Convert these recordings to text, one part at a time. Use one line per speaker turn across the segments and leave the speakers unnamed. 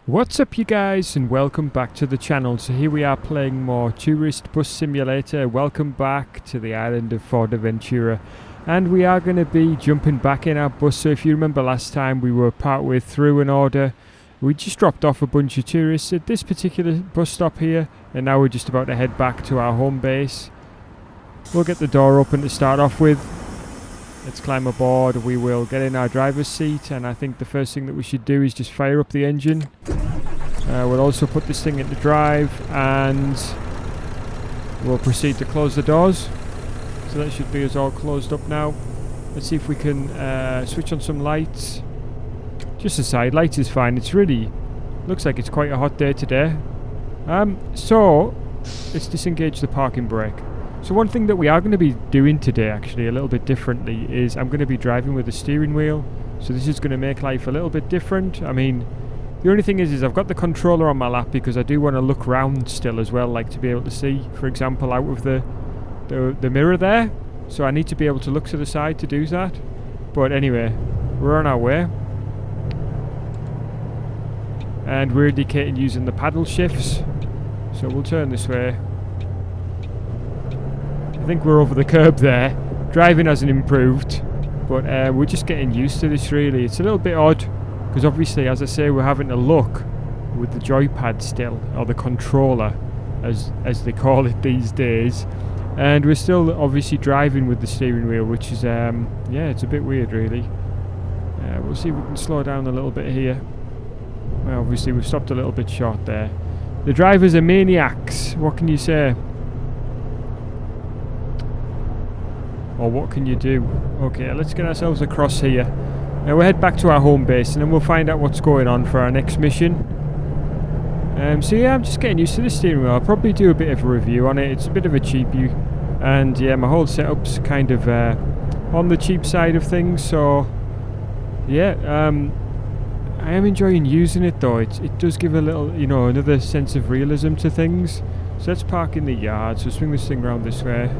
What's up you guys, and welcome back to the channel. So here we are playing more Tourist Bus Simulator. Welcome back to the island of Fortaventura, and we are going to be jumping back in our bus. So if you remember last time, we were partway through an order. We just dropped off a bunch of tourists at this particular bus stop here, and now we're just about to head back to our home base. We'll get the door open to start off with. Let's climb aboard. We will get in our driver's seat, and I think the first thing that we should do is just fire up the engine. We'll also put this thing into drive, and we'll proceed to close the doors. So that should be us all closed up now. Let's see if we can switch on some lights. Just the side lights is fine. It's really looks like it's quite a hot day today. So let's disengage the parking brake. So one thing that we are going to be doing today, actually a little bit differently, is I'm going to be driving with the steering wheel. So this is going to make life a little bit different. I mean, the only thing is I've got the controller on my lap because I do want to look round still as well, like to be able to see, for example, out of the mirror there. So I need to be able to look to the side to do that. But anyway, we're on our way. And we're indicating using the paddle shifts. So we'll turn this way. I think we're over the curb there. Driving hasn't improved, but we're just getting used to this really. It's a little bit odd, because obviously, as I say, we're having to look with the joypad still, or the controller, as they call it these days. And we're still obviously driving with the steering wheel, which is, yeah, it's a bit weird really. We'll see if we can slow down a little bit here. Well, obviously we've stopped a little bit short there. The drivers are maniacs, what can you say? Or what can you do? Okay, let's get ourselves across here. Now we'll head back to our home base, and then we'll find out what's going on for our next mission. So yeah, I'm just getting used to the steering wheel. I'll probably do a bit of a review on it. It's a bit of a cheapie, and yeah, my whole setup's kind of on the cheap side of things. So yeah, I am enjoying using it though. It does give a little, another sense of realism to things. So let's park in the yard. So swing this thing around this way.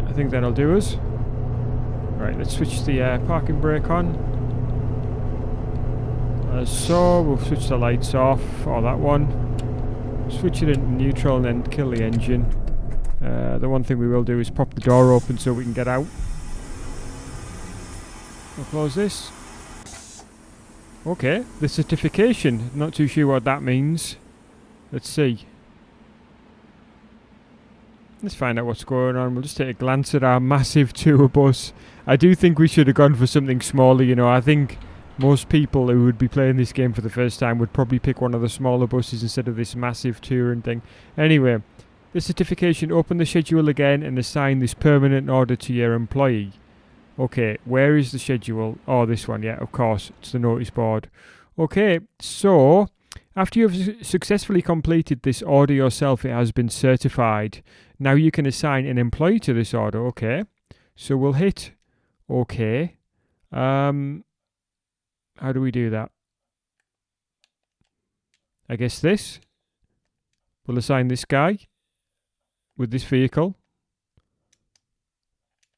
I think that'll do us. Right, let's switch the parking brake on. So we'll switch the lights off, or that one. Switch it into neutral and then kill the engine. The one thing we will do is pop the door open so we can get out. We'll close this. Okay, the certification. Not too sure what that means. Let's see. Let's find out what's going on. We'll just take a glance at our massive tour bus. I do think we should have gone for something smaller, I think most people who would be playing this game for the first time would probably pick one of the smaller buses instead of this massive touring thing. Anyway, the certification, open the schedule again and assign this permanent order to your employee. Okay, where is the schedule? Oh, this one, yeah, of course. It's the notice board. Okay, so after you've successfully completed this order yourself, it has been certified. Now you can assign an employee to this order. Okay, so we'll hit OK. How do we do that? I guess this. We'll assign this guy with this vehicle.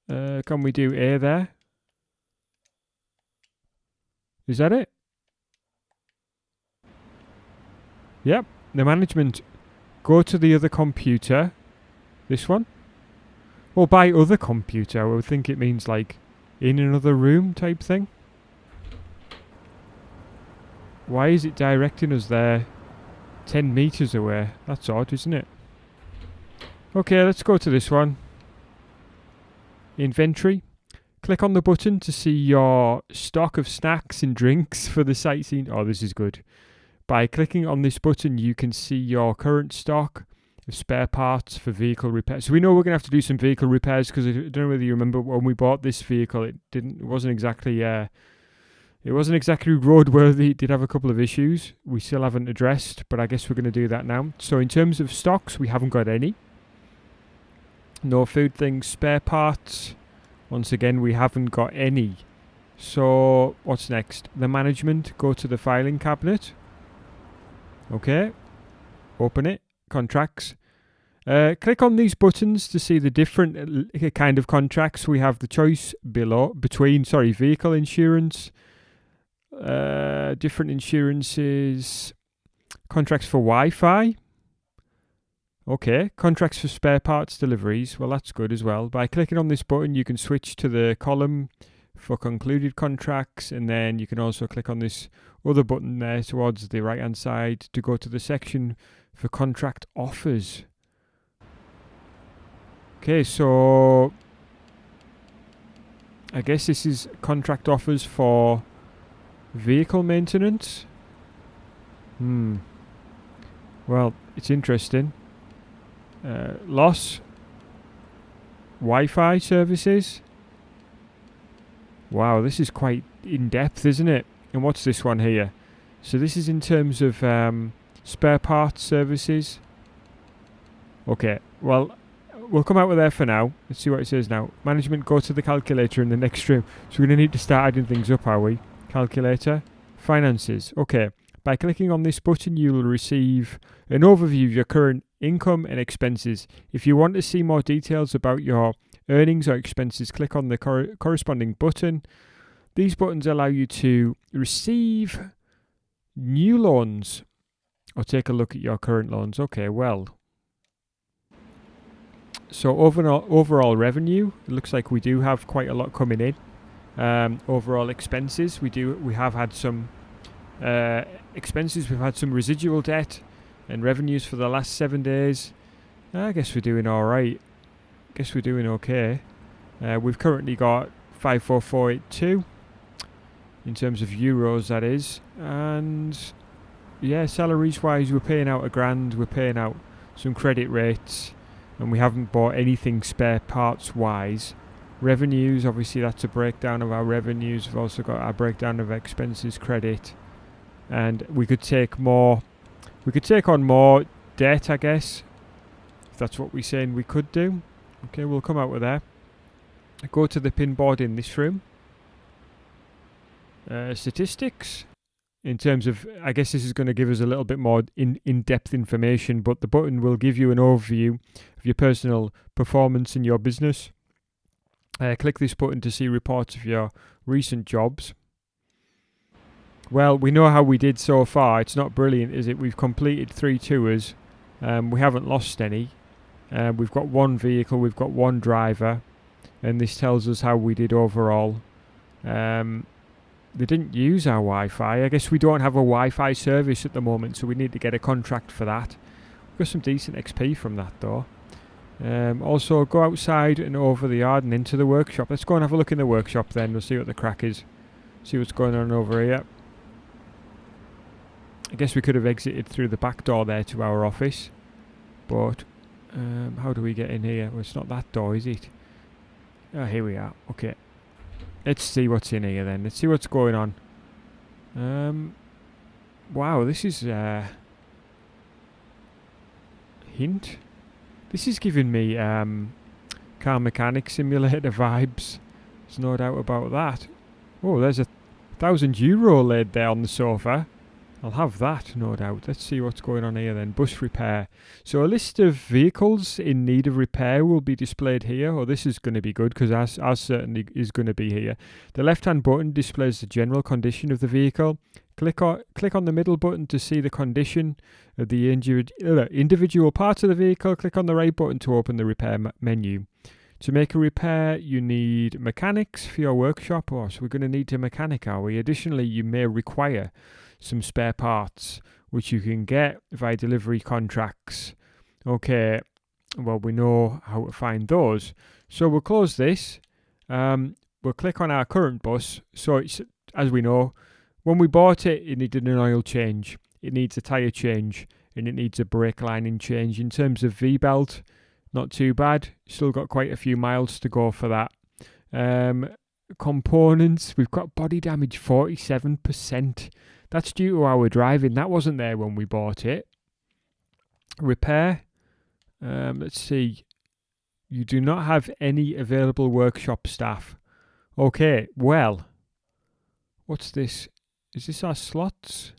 Can we do A there? Is that it? Yep, the management. Go to the other computer. This one? Or by other computer, I would think it means like in another room type thing. Why is it directing us there 10 meters away? That's odd, isn't it? Okay, let's go to this one. Inventory. Click on the button to see your stock of snacks and drinks for the sightseeing. Oh, this is good. By clicking on this button, you can see your current stock of spare parts for vehicle repairs. So we know we're going to have to do some vehicle repairs, because I don't know whether you remember when we bought this vehicle, it wasn't exactly roadworthy. It did have a couple of issues we still haven't addressed, but I guess we're going to do that now. So in terms of stocks, we haven't got any. No food things, spare parts. Once again, we haven't got any. So what's next? The management. Go to the filing cabinet. Okay, open it, contracts. Click on these buttons to see the different kind of contracts. We have the choice between vehicle insurance, different insurances, contracts for Wi-Fi. Okay, contracts for spare parts deliveries. Well, that's good as well. By clicking on this button, you can switch to the column for concluded contracts, and then you can also click on this other button there towards the right hand side to go to the section for contract offers. Okay, so I guess this is contract offers for vehicle maintenance. Well, it's interesting. Loss, Wi-Fi services. Wow, this is quite in-depth, isn't it? And what's this one here? So this is in terms of spare parts services. Okay, well, we'll come out with there for now. Let's see what it says now. Management, go to the calculator in the next room. So we're going to need to start adding things up, are we? Calculator, finances. Okay, by clicking on this button, you will receive an overview of your current income and expenses. If you want to see more details about your earnings or expenses, click on the corresponding button. These buttons allow you to receive new loans or take a look at your current loans. Okay, well, so overall revenue, it looks like we do have quite a lot coming in. Overall expenses, we have had some expenses. We've had some residual debt and revenues for the last 7 days. I guess we're doing all right. Guess we're doing okay. We've currently got 54482 in terms of euros, that is. And yeah, salaries wise, we're paying out £1,000. We're paying out some credit rates, and we haven't bought anything spare parts wise. Revenues, obviously that's a breakdown of our revenues. We've also got our breakdown of expenses, credit, and we could take more. We could take on more debt, I guess, if that's what we're saying we could do. Okay, we'll come out with that. Go to the pin board in this room. Statistics. In terms of, I guess this is going to give us a little bit more in-depth information, but the button will give you an overview of your personal performance in your business. Click this button to see reports of your recent jobs. Well, we know how we did so far. It's not brilliant, is it? We've completed 3 tours. We haven't lost any. We've got 1 vehicle, we've got 1 driver, and this tells us how we did overall. They didn't use our Wi-Fi. I guess we don't have a Wi-Fi service at the moment, so we need to get a contract for that. We've got some decent XP from that though. Also, go outside and over the yard and into the workshop. Let's go and have a look in the workshop then. We'll see what the crack is. See what's going on over here. I guess we could have exited through the back door there to our office. But how do we get in here? Well, it's not that door, is it? Oh, here we are. Okay. Let's see what's in here then. Let's see what's going on. Wow, this is hint. This is giving me car mechanic simulator vibes. There's no doubt about that. Oh, there's €1,000 laid there on the sofa. I'll have that, no doubt. Let's see what's going on here then. Bus repair. So a list of vehicles in need of repair will be displayed here. Oh, this is going to be good because ours certainly is going to be here. The left-hand button displays the general condition of the vehicle. Click on the middle button to see the condition of the individual parts of the vehicle. Click on the right button to open the repair menu. To make a repair, you need mechanics for your workshop. Oh, so we're going to need a mechanic, are we? Additionally, you may require some spare parts, which you can get via delivery contracts. Okay, well, we know how to find those. So we'll close this. We'll click on our current bus. So it's, as we know, when we bought it, it needed an oil change. It needs a tyre change, and it needs a brake lining change. In terms of V-belt, not too bad. Still got quite a few miles to go for that. Components, we've got body damage 47%. That's due to our driving. That wasn't there when we bought it. Repair. Let's see. You do not have any available workshop staff. Okay, well. What's this? Is this our slots?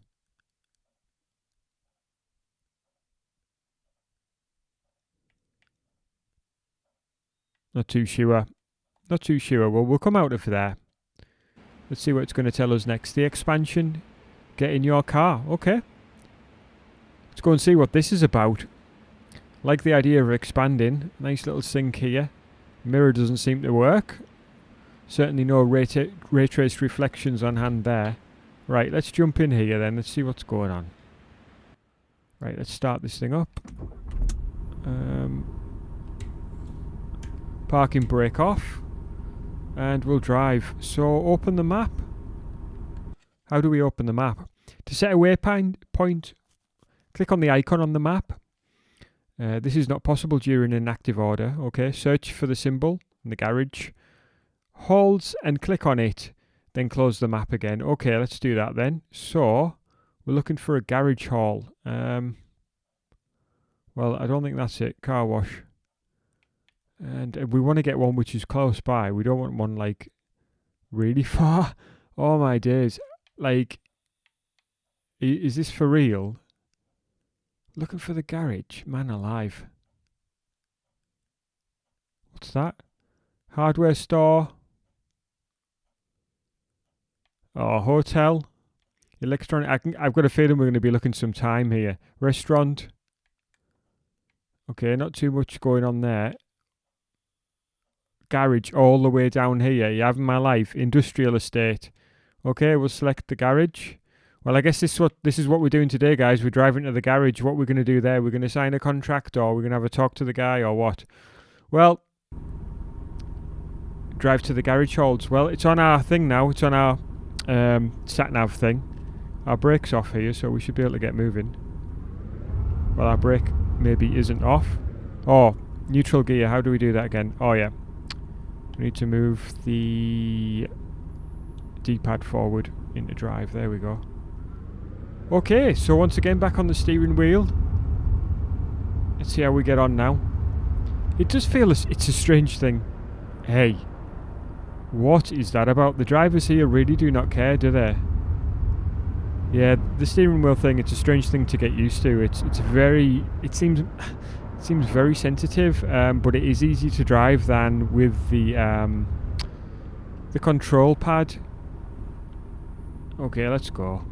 Not too sure. Not too sure. Well, we'll come out of there. Let's see what it's going to tell us next. The expansion. Get in your car. Okay. Let's go and see what this is about. Like the idea of expanding. Nice little sink here. Mirror doesn't seem to work. Certainly no ray traced reflections on hand there. Right, let's jump in here then. Let's see what's going on. Right, let's start this thing up. Parking brake off. And we'll drive. So open the map. How do we open the map? To set a waypoint, click on the icon on the map. This is not possible during an active order. Okay, search for the symbol in the garage. Hold and click on it. Then close the map again. Okay, let's do that then. So, we're looking for a garage hall. Well, I don't think that's it. Car wash. And we want to get one which is close by. We don't want one like really far. Oh my days. Like, is this for real? Looking for the garage. Man alive. What's that? Hardware store. Oh, hotel. Electronic. I've got a feeling we're going to be looking some time here. Restaurant. Okay, not too much going on there. Garage all the way down here. You have my life. Industrial estate. Okay, we'll select the garage. Well, I guess this is what we're doing today, guys. We're driving to the garage. What we're going to do there, we're going to sign a contract, or we're going to have a talk to the guy, or what? Well, drive to the garage holds. Well, it's on our thing now. It's on our sat-nav thing. Our brake's off here, so we should be able to get moving. Well, our brake maybe isn't off. Oh, neutral gear. How do we do that again? Oh, yeah. We need to move the D-pad forward into drive. There we go. Okay, so once again back on the steering wheel. Let's see how we get on now. It does feel it's a strange thing. Hey, what is that about? The drivers here really do not care, do they? Yeah, the steering wheel thing, it's a strange thing to get used to. It seems very sensitive, but it is easy to drive than with the control pad. Okay, let's go.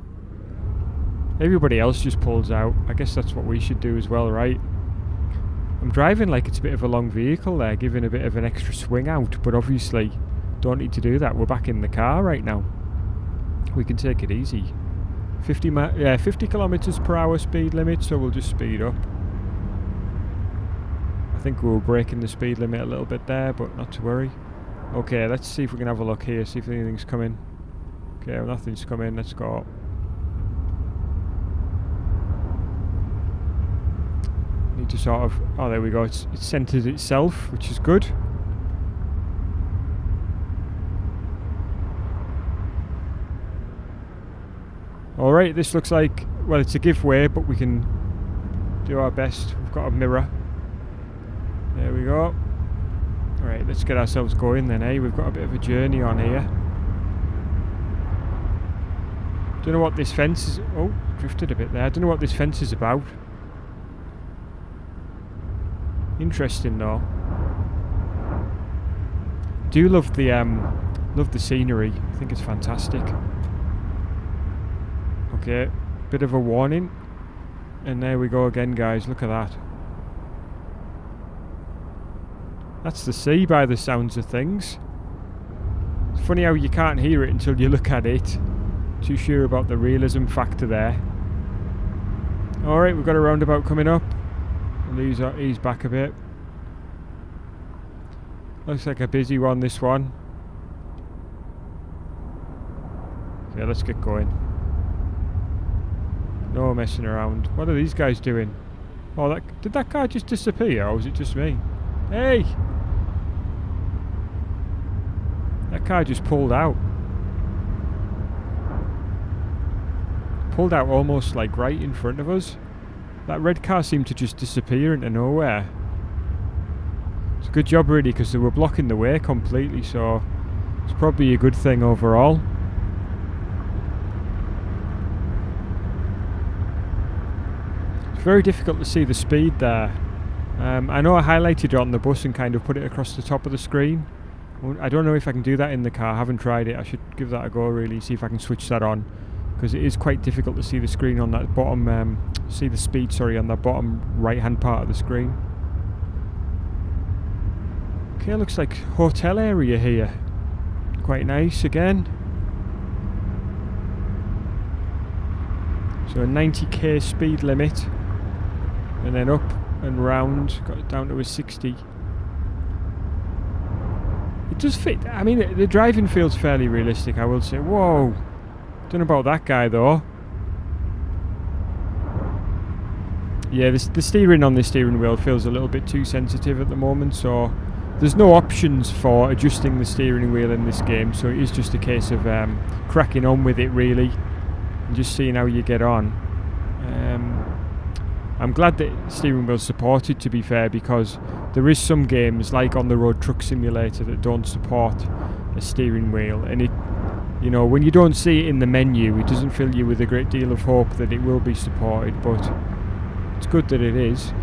Everybody else just pulls out. I guess that's what we should do as well, right? I'm driving like it's a bit of a long vehicle there, giving a bit of an extra swing out, but obviously don't need to do that. We're back in the car right now. We can take it easy. 50 kilometers per hour speed limit, so we'll just speed up. I think we were breaking the speed limit a little bit there, but not to worry. Okay, let's see if we can have a look here, see if anything's coming. Okay, well, nothing's coming. Let's go. Need to sort of... Oh, there we go. It's centered itself, which is good. Alright, this looks like... Well, it's a giveaway, but we can do our best. We've got a mirror. There we go. Alright, let's get ourselves going then, eh? We've got a bit of a journey on here. Don't know what this fence is... Oh, drifted a bit there. I don't know what this fence is about. Interesting though. Do love the scenery. I think it's fantastic. Okay, bit of a warning. And there we go again, guys. Look at that. That's the sea by the sounds of things. It's funny how you can't hear it until you look at it. Too sure about the realism factor there. Alright, we've got a roundabout coming up. We'll ease back a bit. Looks like a busy one, this one. Yeah, let's get going. No messing around. What are these guys doing? Oh, did that car just disappear, or was it just me? Hey! That car just pulled out. Pulled out almost like right in front of us. That red car seemed to just disappear into nowhere. It's a good job really, because they were blocking the way completely, so it's probably a good thing overall. It's very difficult to see the speed there. I know I highlighted it on the bus and kind of put it across the top of the screen. I don't know if I can do that in the car. I haven't tried it. I should give that a go, really, see if I can switch that on, because it is quite difficult to see the screen on that bottom, see the speed, sorry, on that bottom right hand part of the screen. Okay, looks like hotel area here. Quite nice again. So a 90k speed limit, and then up and round, got it down to a 60. It does fit. I mean, the driving feels fairly realistic, I will say. Whoa! Don't know about that guy though. Yeah, the steering on this steering wheel feels a little bit too sensitive at the moment, so there's no options for adjusting the steering wheel in this game, so it is just a case of cracking on with it, really, and just seeing how you get on. I'm glad that steering wheel's supported, to be fair, because there is some games like On the Road Truck Simulator that don't support a steering wheel, and it, you know, when you don't see it in the menu, it doesn't fill you with a great deal of hope that it will be supported, but it's good that it is.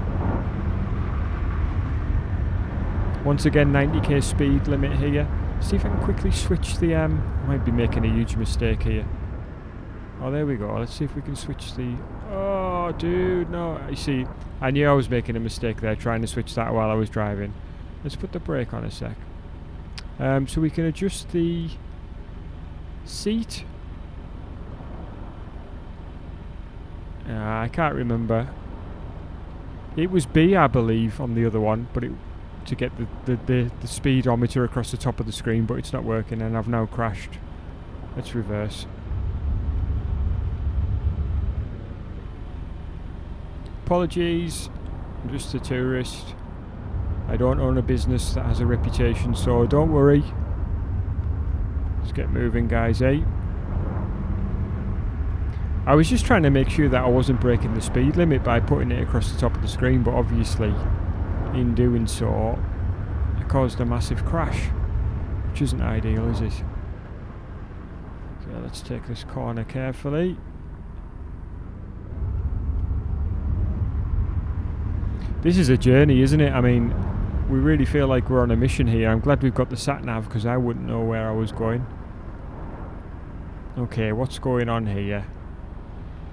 Once again, 90k speed limit here. See if I can quickly switch the I might be making a huge mistake here. Oh, there we go. Let's see if we can switch the... Oh, dude, no. You see, I knew I was making a mistake there, trying to switch that while I was driving. Let's put the brake on a sec. So we can adjust the seat. I can't remember. It was B, I believe, on the other one, but to get the speedometer across the top of the screen, but it's not working, and I've now crashed. Let's reverse. Apologies, I'm just a tourist. I don't own a business that has a reputation, so don't worry. Let's get moving, guys, eh? I was just trying to make sure that I wasn't breaking the speed limit by putting it across the top of the screen, but obviously in doing so I caused a massive crash, which isn't ideal, is it? So let's take this corner carefully. This is a journey, isn't it? I mean, we really feel like we're on a mission here. I'm glad we've got the sat-nav, because I wouldn't know where I was going. Okay, what's going on here?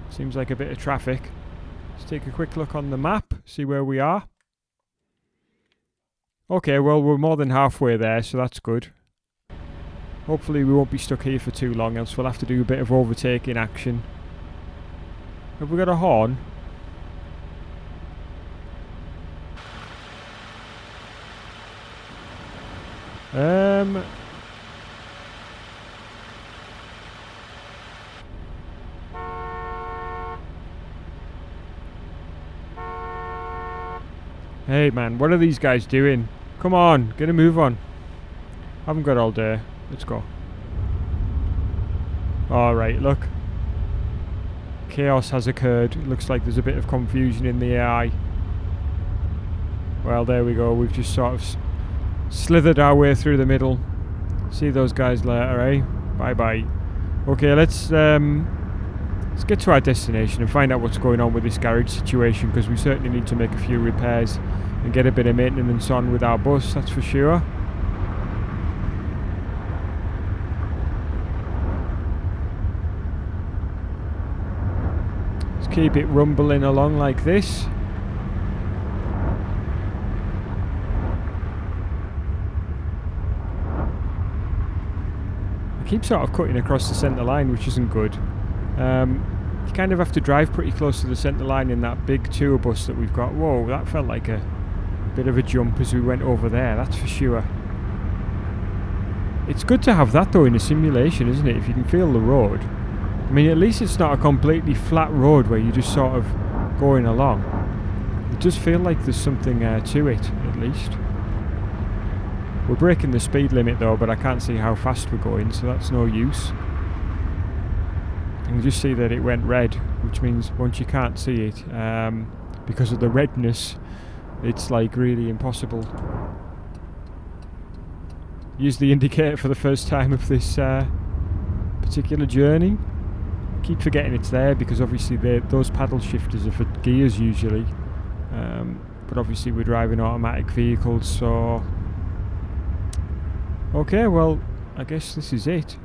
Seems like a bit of traffic. Let's take a quick look on the map, see where we are. Okay, well, we're more than halfway there, so that's good. Hopefully we won't be stuck here for too long, else we'll have to do a bit of overtaking action. Have we got a horn? Hey man, what are these guys doing? Come on, get a move on. Haven't got all day. Let's go. Alright, look. Chaos has occurred. It looks like there's a bit of confusion in the AI. Well, there we go. We've just sort of slithered our way through the middle. See those guys later, eh? Bye bye. Okay, let's get to our destination and find out what's going on with this garage situation, because we certainly need to make a few repairs and get a bit of maintenance on with our bus, that's for sure. Let's keep it rumbling along like this. Keep sort of cutting across the centre line, which isn't good. You kind of have to drive pretty close to the centre line in that big tour bus that we've got. Whoa, that felt like a bit of a jump as we went over there, that's for sure. It's good to have that though in a simulation, isn't it, if you can feel the road. I mean, at least it's not a completely flat road where you're just sort of going along. It does feel like there's something to it, at least. We're breaking the speed limit though, but I can't see how fast we're going, so that's no use. You can just see that it went red, which means once you can't see it, because of the redness, it's like really impossible. Use the indicator for the first time of this particular journey. Keep forgetting it's there, because obviously those paddle shifters are for gears usually, but obviously we're driving automatic vehicles, so Okay, well, I guess this is it.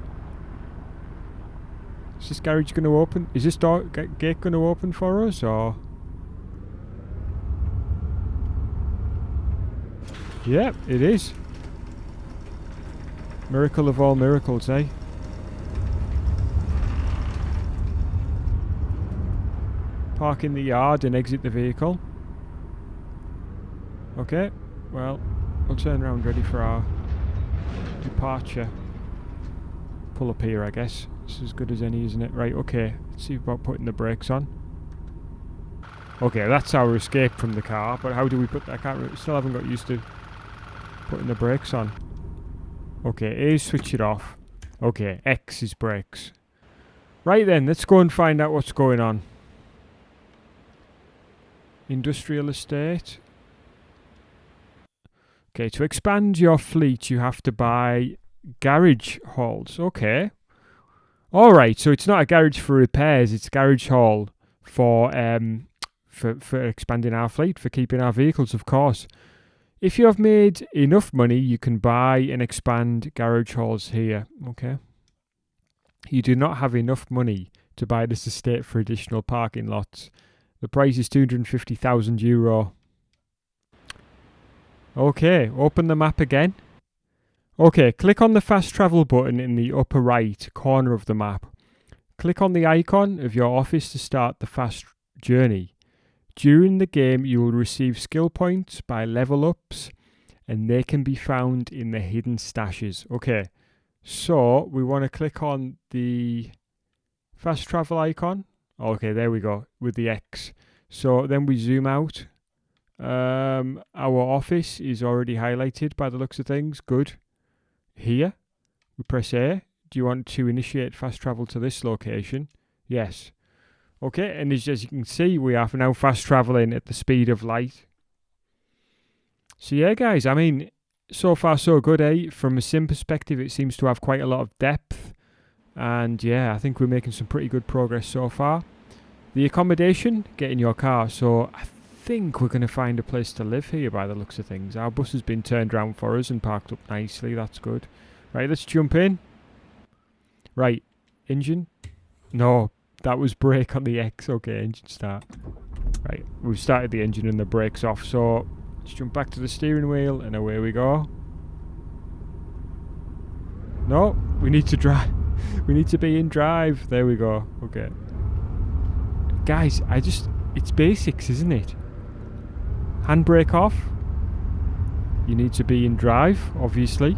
Is this garage going to open? Is this gate going to open for us, or? Yep, it is. Miracle of all miracles, eh? Park in the yard and exit the vehicle. Okay, well, we'll turn around ready for our departure. Pull up here, I guess. It's as good as any, isn't it? Right, okay. Let's see about putting the brakes on. Okay, that's our escape from the car, but how do we put that? Still haven't got used to putting the brakes on. Okay, A, switch it off. Okay, X is brakes. Right then, let's go and find out what's going on. Industrial estate. Okay, to expand your fleet, you have to buy garage halls. Okay. Alright, so it's not a garage for repairs, it's a garage hall for expanding our fleet, for keeping our vehicles, of course. If you have made enough money, you can buy and expand garage halls here. Okay. You do not have enough money to buy this estate for additional parking lots. The price is €250,000. Okay, open the map again. Okay, click on the fast travel button in the upper right corner of the map. Click on the icon of your office to start the fast journey. During the game, you will receive skill points by level ups, and they can be found in the hidden stashes. Okay, so we want to click on the fast travel icon. Okay, there we go, with the X. So then we zoom out. Our office is already highlighted by the looks of things. Good. Here, we press A. Do you want to initiate fast travel to this location? Yes. Okay, and as you can see, we are now fast traveling at the speed of light. So yeah, guys, I mean, so far so good, eh? From a sim perspective, it seems to have quite a lot of depth. And yeah, I think we're making some pretty good progress so far. The accommodation, get in your car. So I think we're going to find a place to live here by the looks of things. Our bus has been turned around for us and parked up nicely. That's good. Right, let's jump in. Right, engine. No, that was brake on the X. Okay, engine start. Right, we've started the engine and the brakes off. So let's jump back to the steering wheel and away we go. No, we need to drive. We need to be in drive. There we go. Okay. Guys, it's basics, isn't it? Handbrake off. You need to be in drive, obviously.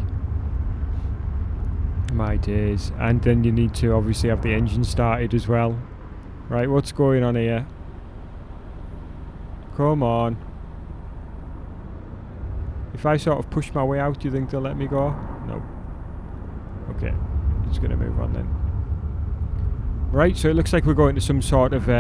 My days. And then you need to obviously have the engine started as well. Right, what's going on here? Come on. If I sort of push my way out, do you think they'll let me go? No. Okay. Just going to move on then. Right, so it looks like we're going to some sort of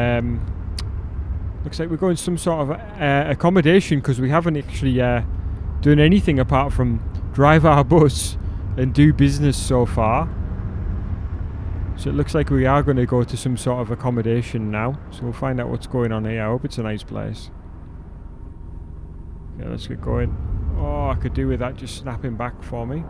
accommodation, because we haven't actually done anything apart from drive our bus and do business so far. So it looks like we are going to go to some sort of accommodation now. So we'll find out what's going on here. I hope it's a nice place. Yeah, let's get going. Oh, I could do with that just snapping back for me.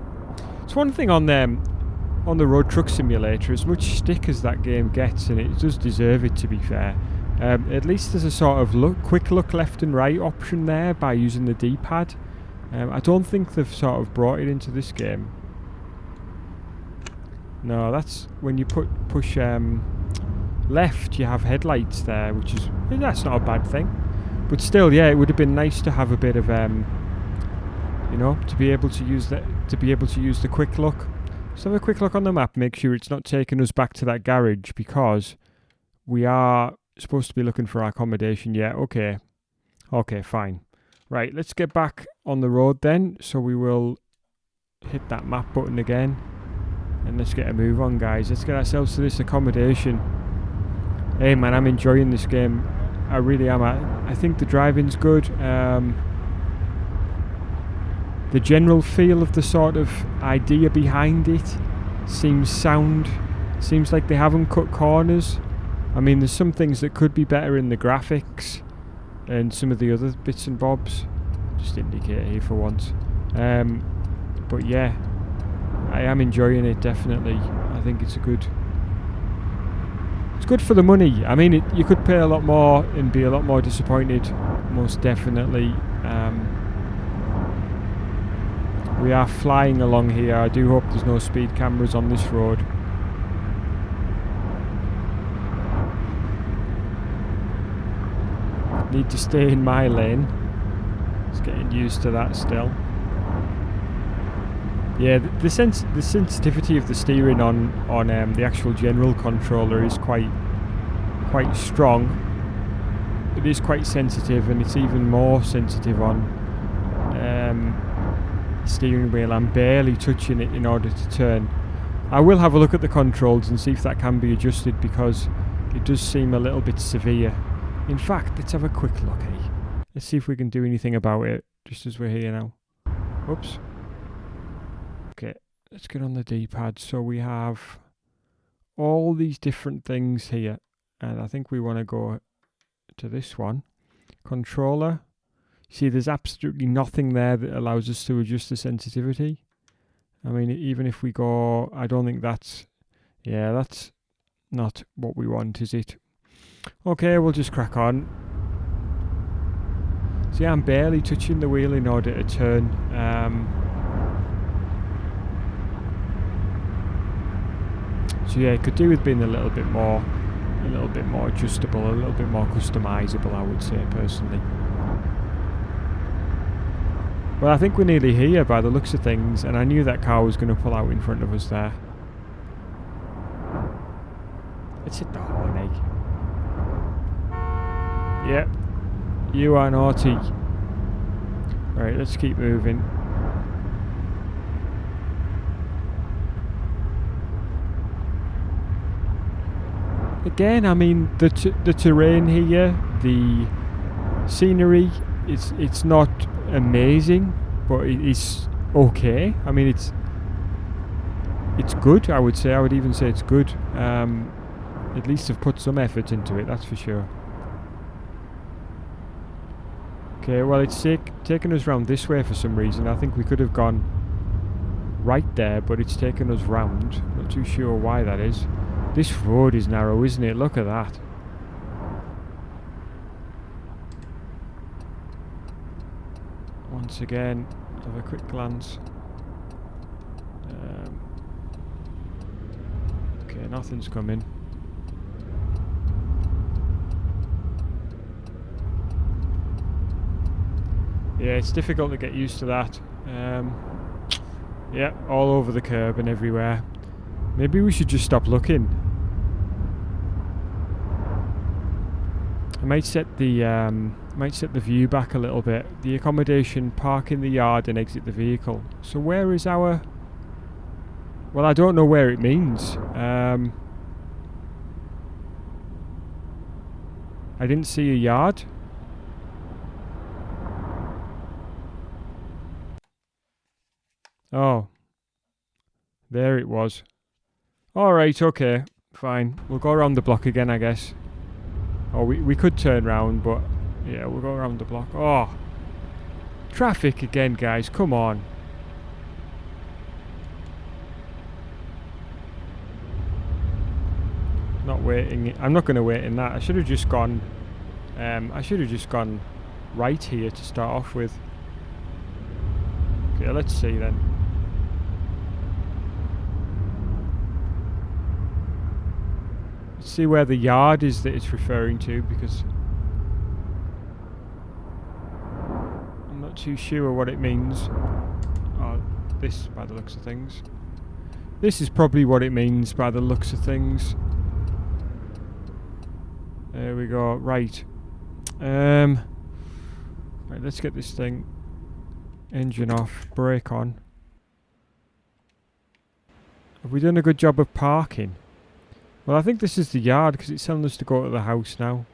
It's one thing on the Road Truck Simulator, as much stick as that game gets, and it does deserve it, to be fair. At least there's a sort of quick look left and right option there by using the D-pad. I don't think they've sort of brought it into this game. No, that's when you push left, you have headlights there, that's not a bad thing. But still, yeah, it would have been nice to have a bit of to be able to use the quick look. Let's have a quick look on the map, make sure it's not taking us back to that garage, because we are supposed to be looking for our accommodation. Yeah, okay. Okay, fine. Right, let's get back on the road then. So we will hit that map button again. And let's get a move on, guys. Let's get ourselves to this accommodation. Hey, man, I'm enjoying this game. I really am. I think the driving's good. The general feel of the sort of idea behind it seems sound. Seems like they haven't cut corners. I mean, there's some things that could be better in the graphics and some of the other bits and bobs. Just indicate here for once. But yeah, I am enjoying it, definitely. I think it's good for the money. I mean, you could pay a lot more and be a lot more disappointed, most definitely. We are flying along here. I do hope there's no speed cameras on this road. Need to stay in my lane. Just getting used to that still. Yeah, the sensitivity of the steering on the actual general controller is quite strong. It is quite sensitive, and it's even more sensitive on steering wheel. I'm barely touching it in order to turn. I will have a look at the controls and see if that can be adjusted, because it does seem a little bit severe. In fact, let's have a quick look, eh? Let's see if we can do anything about it, just as we're here now. Whoops. Okay, let's get on the D-pad. So we have all these different things here, and I think we want to go to this one. Controller. See, there's absolutely nothing there that allows us to adjust the sensitivity. I mean, even if we go, I don't think that's, yeah, that's not what we want, is it? Okay, we'll just crack on. See, I'm barely touching the wheel in order to turn. So yeah, it could do with being a little bit more adjustable, a little bit more customizable, I would say, personally. Well, I think we're nearly here by the looks of things, and I knew that car was going to pull out in front of us there. Let's hit the horn, eh? Yep, you are naughty. Right, let's keep moving. Again, I mean, the terrain here, the scenery, it's not amazing, but it is okay. I mean, it's good, I would say. I would even say it's good. At least have put some effort into it, that's for sure. Okay, well, it's taken us round this way for some reason. I think we could have gone right there, but it's taken us round. Not too sure why that is. This road is narrow, isn't it? Look at that. Once again, have a quick glance. Okay, nothing's coming. Yeah, it's difficult to get used to that. Yeah, all over the curb and everywhere. Maybe we should just stop looking. I might set the view back a little bit. The accommodation, park in the yard and exit the vehicle. So where is our... Well, I don't know where it means. I didn't see a yard. Oh. There it was. Alright, okay. Fine. We'll go around the block again, I guess. Or we could turn round, but... Yeah, we'll go around the block. Oh! Traffic again, guys. Come on. Not waiting. I'm not going to wait in that. I should have just gone... I should have just gone right here to start off with. Okay, let's see then. Let's see where the yard is that it's referring to, because I'm not too sure what it means. Oh, this, by the looks of things. This is probably what it means by the looks of things. There we go. Right. Right, let's get this thing. Engine off, brake on. Have we done a good job of parking? Well, I think this is the yard, because it's telling us to go to the house now.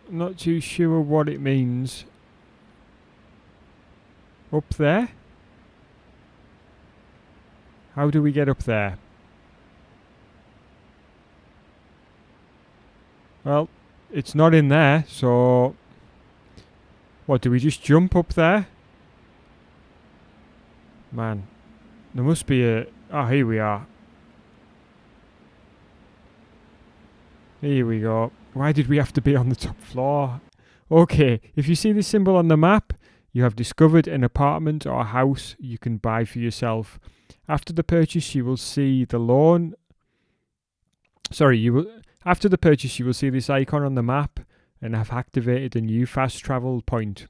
Not too sure what it means. Up there? How do we get up there? Well, it's not in there, so... What, do we just jump up there? Man, there must be a... Oh, here we are. Here we go. Why did we have to be on the top floor? Okay, if you see this symbol on the map, you have discovered an apartment or a house you can buy for yourself. After the purchase, you will see the loan... After the purchase, you will see this icon on the map and have activated a new fast travel point.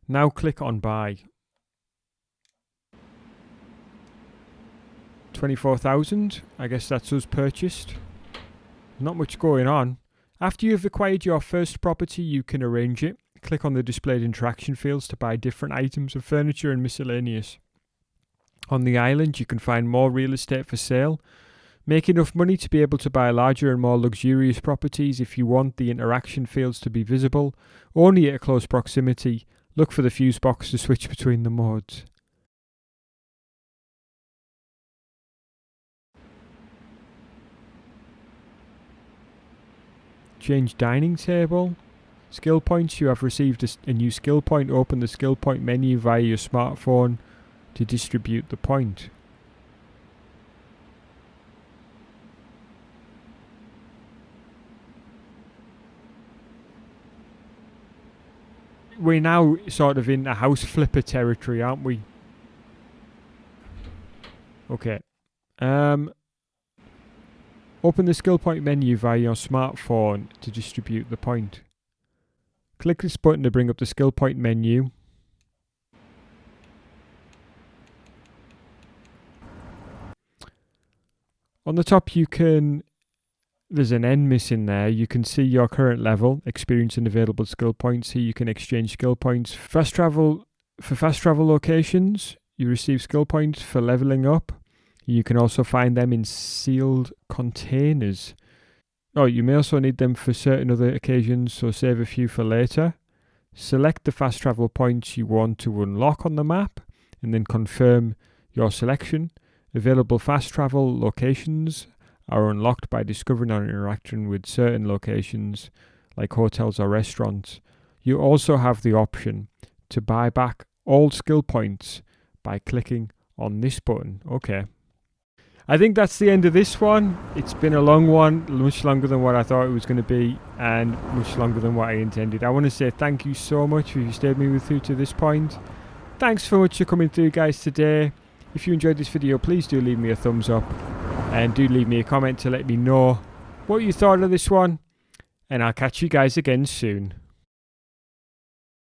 Now click on buy. 24,000. I guess that's us purchased. Not much going on. After you've acquired your first property, you can arrange it. Click on the displayed interaction fields to buy different items of furniture and miscellaneous. On the island, you can find more real estate for sale. Make enough money to be able to buy larger and more luxurious properties. If you want the interaction fields to be visible, only at a close proximity, look for the fuse box to switch between the modes. Change dining table. Skill points. You have received a new skill point. Open the skill point menu via your smartphone to distribute the point. We're now sort of in a house flipper territory, aren't we? Okay. Open the skill point menu via your smartphone to distribute the point. Click this button to bring up the skill point menu. On the top there's an N missing there. You can see your current level, experience and available skill points. Here you can exchange skill points. For fast travel locations, you receive skill points for leveling up. You can also find them in sealed containers. Oh, you may also need them for certain other occasions, so save a few for later. Select the fast travel points you want to unlock on the map, and then confirm your selection. Available fast travel locations are unlocked by discovering or interacting with certain locations, like hotels or restaurants. You also have the option to buy back all skill points by clicking on this button. Okay. I think that's the end of this one. It's been a long one, much longer than what I thought it was going to be, and much longer than what I intended. I want to say thank you so much if you stayed with me through to this point. Thanks so much for coming through, guys, today. If you enjoyed this video, please do leave me a thumbs up, and do leave me a comment to let me know what you thought of this one, and I'll catch you guys again soon.